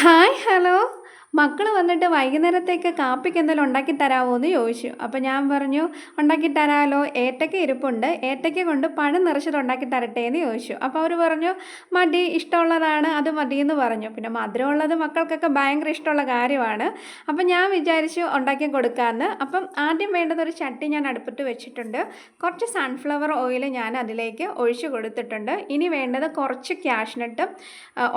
Hi hello. മക്കൾ വന്നിട്ട് വൈകുന്നേരത്തേക്ക് കാപ്പിക്ക് എന്തെങ്കിലും ഉണ്ടാക്കി തരാമോ എന്ന് ചോദിച്ചു. അപ്പോൾ ഞാൻ പറഞ്ഞു ഉണ്ടാക്കി തരാമല്ലോ, ഏത്തക്ക ഇരിപ്പുണ്ട്, ഏത്തക്ക കൊണ്ട് പഴം നിറച്ചത് ഉണ്ടാക്കി തരട്ടെ എന്ന് ചോദിച്ചു. അപ്പോൾ അവർ പറഞ്ഞു മതി, ഇഷ്ടമുള്ളതാണ്, അത് മതി എന്ന് പറഞ്ഞു. പിന്നെ മധുരമുള്ളത് മക്കൾക്കൊക്കെ ഭയങ്കര ഇഷ്ടമുള്ള കാര്യമാണ്. അപ്പം ഞാൻ വിചാരിച്ചു ഉണ്ടാക്കി കൊടുക്കാമെന്ന്. അപ്പം ആദ്യം വേണ്ടത് ഒരു ചട്ടി ഞാൻ അടുപ്പത്ത് വെച്ചിട്ടുണ്ട്. കുറച്ച് സൺഫ്ലവർ ഓയിൽ ഞാൻ അതിലേക്ക് ഒഴിച്ചു കൊടുത്തിട്ടുണ്ട്. ഇനി വേണ്ടത് കുറച്ച് ക്യാഷ്നട്ടും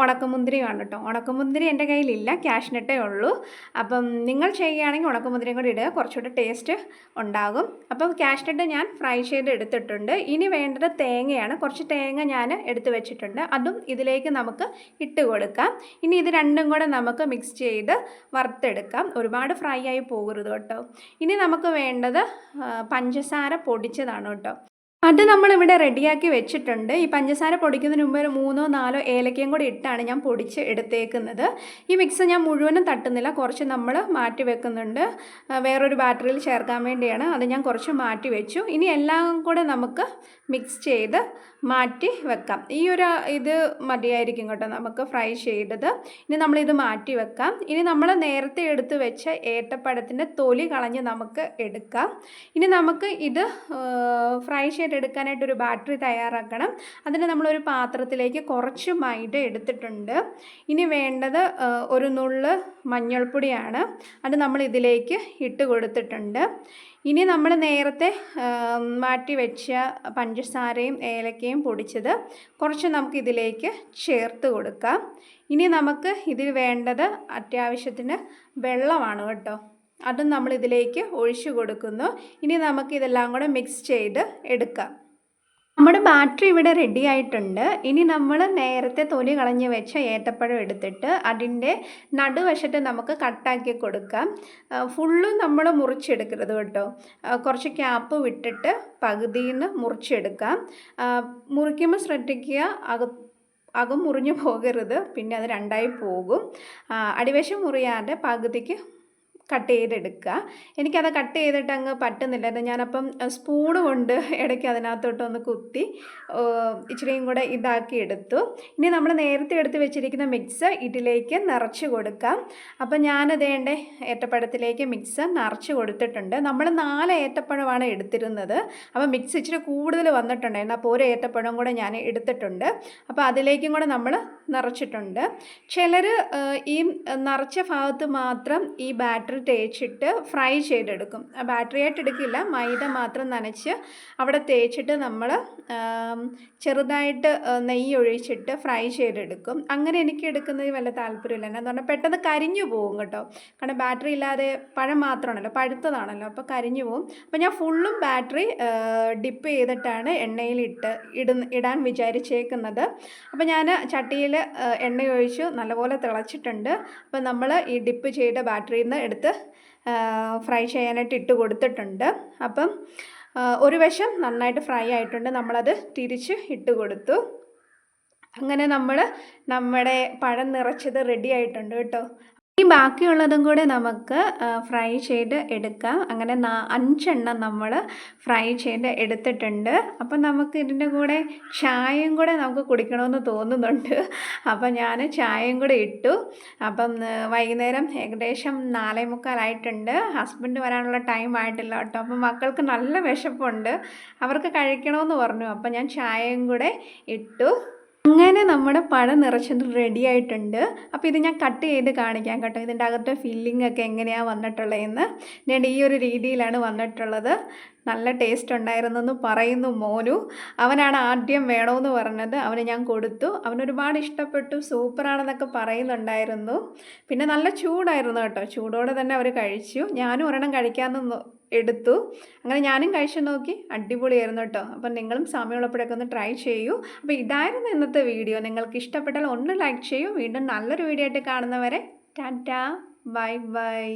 ഉണക്കമുന്തിരിയുമാണ് കേട്ടോ. ഉണക്കമുന്തിരി എൻ്റെ കയ്യിലില്ല, ക്യാഷ്നട്ടേ ഉള്ളൂ. അപ്പം നിങ്ങൾ ചെയ്യുകയാണെങ്കിൽ ഉണക്കമുന്തിരിയും കൂടി ഇടുക, കുറച്ചുകൂടെ ടേസ്റ്റ് ഉണ്ടാകും. അപ്പം ക്യാഷ്നട്ട് ഞാൻ ഫ്രൈ ചെയ്ത് എടുത്തിട്ടുണ്ട്. ഇനി വേണ്ടത് തേങ്ങയാണ്. കുറച്ച് തേങ്ങ ഞാൻ എടുത്ത് വെച്ചിട്ടുണ്ട്, അതും ഇതിലേക്ക് നമുക്ക് ഇട്ട് കൊടുക്കാം. ഇനി ഇത് രണ്ടും കൂടെ നമുക്ക് മിക്സ് ചെയ്ത് വറുത്തെടുക്കാം. ഒരുപാട് ഫ്രൈ ആയി പോകരുത് കേട്ടോ. ഇനി നമുക്ക് വേണ്ടത് പഞ്ചസാര പൊടിച്ചതാണ് കേട്ടോ. അത് നമ്മളിവിടെ റെഡിയാക്കി വെച്ചിട്ടുണ്ട്. ഈ പഞ്ചസാര പൊടിക്കുന്നതിന് മുമ്പ് ഒരു 3-4 ഏലക്കയും കൂടി ഇട്ടാണ് ഞാൻ പൊടിച്ച് എടുത്തേക്കുന്നത്. ഈ മിക്സ് ഞാൻ മുഴുവനും തട്ടുന്നില്ല, കുറച്ച് നമ്മൾ മാറ്റി വെക്കുന്നുണ്ട്, വേറൊരു ബാറ്ററിയിൽ ചേർക്കാൻ വേണ്ടിയാണ്. അത് ഞാൻ കുറച്ച് മാറ്റി വെച്ചു. ഇനി എല്ലാം കൂടെ നമുക്ക് മിക്സ് ചെയ്ത് മാറ്റി വെക്കാം. ഈ ഒരു ഇത് മതിയായിരിക്കും കേട്ടോ നമുക്ക് ഫ്രൈ ചെയ്തത്. ഇനി നമ്മളിത് മാറ്റി വെക്കാം. ഇനി നമ്മൾ നേരത്തെ എടുത്ത് വെച്ച ഏത്തപ്പഴത്തിൻ്റെ തൊലി കളഞ്ഞ് നമുക്ക് എടുക്കാം. ഇനി നമുക്ക് ഇത് ഫ്രൈ എടുക്കാനായിട്ടൊരു ബാറ്ററി തയ്യാറാക്കണം. അതിന് നമ്മളൊരു പാത്രത്തിലേക്ക് കുറച്ച് മൈദ എടുത്തിട്ടുണ്ട്. ഇനി വേണ്ടത് ഒരു നുള്ള് മഞ്ഞൾപ്പൊടിയാണ്. അത് നമ്മൾ ഇതിലേക്ക് ഇട്ട് കൊടുത്തിട്ടുണ്ട്. ഇനി നമ്മൾ നേരത്തെ മാറ്റി വെച്ച പഞ്ചസാരയും ഏലക്കയും പൊടിച്ചത് കുറച്ച് നമുക്ക് ഇതിലേക്ക് ചേർത്ത് കൊടുക്കാം. ഇനി നമുക്ക് ഇതിൽ വേണ്ടത് അത്യാവശ്യത്തിന് വെള്ളമാണ് കേട്ടോ. അതും നമ്മൾ ഇതിലേക്ക് ഒഴിച്ചു കൊടുക്കുന്നു. ഇനി നമുക്ക് ഇതെല്ലാം കൂടെ മിക്സ് ചെയ്ത് എടുക്കാം. നമ്മുടെ ബാറ്ററി ഇവിടെ റെഡി ആയിട്ടുണ്ട്. ഇനി നമ്മൾ നേരത്തെ തൊലി കളഞ്ഞ് വെച്ച ഏത്തപ്പഴം എടുത്തിട്ട് അതിൻ്റെ നടുവശത്ത് നമുക്ക് കട്ടാക്കി കൊടുക്കാം. ഫുള്ളും നമ്മൾ മുറിച്ചെടുക്കരുത് കേട്ടോ. കുറച്ച് ക്യാപ്പ് വിട്ടിട്ട് പകുതിയിൽ നിന്ന് മുറിച്ചെടുക്കാം. മുറിക്കുമ്പോൾ ശ്രദ്ധിക്കുക, അകം മുറിഞ്ഞു പോകരുത്, പിന്നെ അത് രണ്ടായി പോകും. അടിവശം മുറിയാതെ പകുതിക്ക് കട്ട് ചെയ്തെടുക്കുക. എനിക്കത് കട്ട് ചെയ്തിട്ട് അങ്ങ് പറ്റുന്നില്ലായിരുന്നു. ഞാനപ്പം സ്പൂണ് കൊണ്ട് ഇടയ്ക്ക് അതിനകത്തോട്ടൊന്ന് കുത്തി ഇച്ചിരിയും കൂടെ ഇതാക്കി എടുത്തു. ഇനി നമ്മൾ നേരത്തെ എടുത്ത് വെച്ചിരിക്കുന്ന മിക്സ് ഇതിലേക്ക് നിറച്ച് കൊടുക്കാം. അപ്പം ഞാനതേണ്ട ഏത്തപ്പഴത്തിലേക്ക് മിക്സ് നിറച്ച് കൊടുത്തിട്ടുണ്ട്. നമ്മൾ 4 ഏത്തപ്പഴമാണ് എടുത്തിരുന്നത്. അപ്പോൾ മിക്സ് ഇച്ചിരി കൂടുതൽ വന്നിട്ടുണ്ടായിരുന്നു. അപ്പോൾ ഒരു ഏത്തപ്പഴം കൂടെ ഞാൻ എടുത്തിട്ടുണ്ട്. അപ്പോൾ അതിലേക്കും കൂടെ നമ്മൾ നിറച്ചിട്ടുണ്ട്. ചിലർ ഈ നിറച്ച ഭാഗത്ത് മാത്രം ഈ ബാറ്ററി തേച്ചിട്ട് ഫ്രൈ ചെയ്തെടുക്കും. ബാറ്ററി ആയിട്ട് എടുക്കില്ല, മൈദ മാത്രം നനച്ച് അവിടെ തേച്ചിട്ട് നമ്മൾ ചെറുതായിട്ട് നെയ്യ് ഒഴിച്ചിട്ട് ഫ്രൈ ചെയ്തെടുക്കും. അങ്ങനെ എനിക്ക് എടുക്കുന്നതിൽ വല്ല താല്പര്യമില്ല. എന്ന് പറഞ്ഞാൽ പെട്ടെന്ന് കരിഞ്ഞു പോകും കേട്ടോ. കാരണം ബാറ്ററി ഇല്ലാതെ പഴം മാത്രമാണല്ലോ, പഴുത്തതാണല്ലോ, അപ്പോൾ കരിഞ്ഞു പോകും. അപ്പോൾ ഞാൻ ഫുള്ളും ബാറ്ററി ഡിപ്പ് ചെയ്തിട്ടാണ് എണ്ണയിൽ ഇടാൻ വിചാരിച്ചേക്കുന്നത്. അപ്പോൾ ഞാൻ ചട്ടിയിൽ എണ്ണ ഒഴിച്ചു നല്ലപോലെ തിളച്ചിട്ടുണ്ട്. അപ്പോൾ നമ്മൾ ഈ ഡിപ്പ് ചെയ്ത ബാറ്ററിയിൽ നിന്ന് എടുത്ത് ഫ്രൈ ചെയ്യാനായിട്ട് ഇട്ട് കൊടുത്തിട്ടുണ്ട്. അപ്പം ഒരു വശം നന്നായിട്ട് ഫ്രൈ ആയിട്ടുണ്ട്, നമ്മളത് തിരിച്ച് ഇട്ട് കൊടുത്തു. അങ്ങനെ നമ്മുടെ പഴം നിറച്ചത് റെഡി ആയിട്ടുണ്ട് കേട്ടോ. ഈ ബാക്കിയുള്ളതും കൂടെ നമുക്ക് ഫ്രൈ ചെയ്ത് എടുക്കാം. അങ്ങനെ 5 എണ്ണം നമ്മൾ ഫ്രൈ ചെയ്ത് എടുത്തിട്ടുണ്ട്. അപ്പം നമുക്ക് ഇതിൻ്റെ കൂടെ ചായയും കൂടെ നമുക്ക് കുടിക്കണമെന്ന് തോന്നുന്നുണ്ട്. അപ്പം ഞാൻ ചായയും കൂടെ ഇട്ടു. അപ്പം വൈകുന്നേരം ഏകദേശം 4:45 ആയിട്ടുണ്ട്. ഹസ്ബൻഡ് വരാനുള്ള ടൈം ആയിട്ടില്ല കേട്ടോ. അപ്പം മക്കൾക്ക് നല്ല വിശപ്പുണ്ട്, അവർക്ക് കഴിക്കണമെന്ന് പറഞ്ഞു. അപ്പം ഞാൻ ചായയും കൂടെ ഇട്ടു. അങ്ങനെ നമ്മുടെ പഴം നിറച്ചത് റെഡി ആയിട്ടുണ്ട്. അപ്പോൾ ഇത് ഞാൻ കട്ട് ചെയ്ത് കാണിക്കാം കേട്ടോ. ഇതിൻ്റെ അകത്തെ ഫില്ലിംഗ് ഒക്കെ എങ്ങനെയാണ് വന്നിട്ടുള്ളതെന്ന്. ഞാൻ ഈ ഒരു രീതിയിലാണ് വന്നിട്ടുള്ളത്. നല്ല ടേസ്റ്റ് ഉണ്ടായിരുന്നെന്ന് പറയുന്നു മോനു. അവനാണ് ആദ്യം വേണമെന്ന് പറഞ്ഞത്. അവന് ഞാൻ കൊടുത്തു. അവനൊരുപാട് ഇഷ്ടപ്പെട്ടു, സൂപ്പറാണെന്നൊക്കെ പറയുന്നുണ്ടായിരുന്നു. പിന്നെ നല്ല ചൂടായിരുന്നു കേട്ടോ. ചൂടോടെ തന്നെ അവർ കഴിച്ചു. ഞാനും ഒരെണ്ണം കഴിക്കാമെന്ന് എടുത്തു. അങ്ങനെ ഞാനും കഴിച്ചു നോക്കി, അടിപൊളിയായിരുന്നു കേട്ടോ. അപ്പം നിങ്ങളും സമയമുള്ളപ്പോഴൊക്കെ ഒന്ന് ട്രൈ ചെയ്യൂ. അപ്പോൾ ഇതായിരുന്നു ഇന്നത്തെ വീഡിയോ. നിങ്ങൾക്ക് ഇഷ്ടപ്പെട്ടാൽ ഒന്ന് ലൈക്ക് ചെയ്യൂ. വീണ്ടും നല്ലൊരു വീഡിയോ ആയിട്ട് കാണുന്നവരെ ടാറ്റാ, ബൈ ബൈ.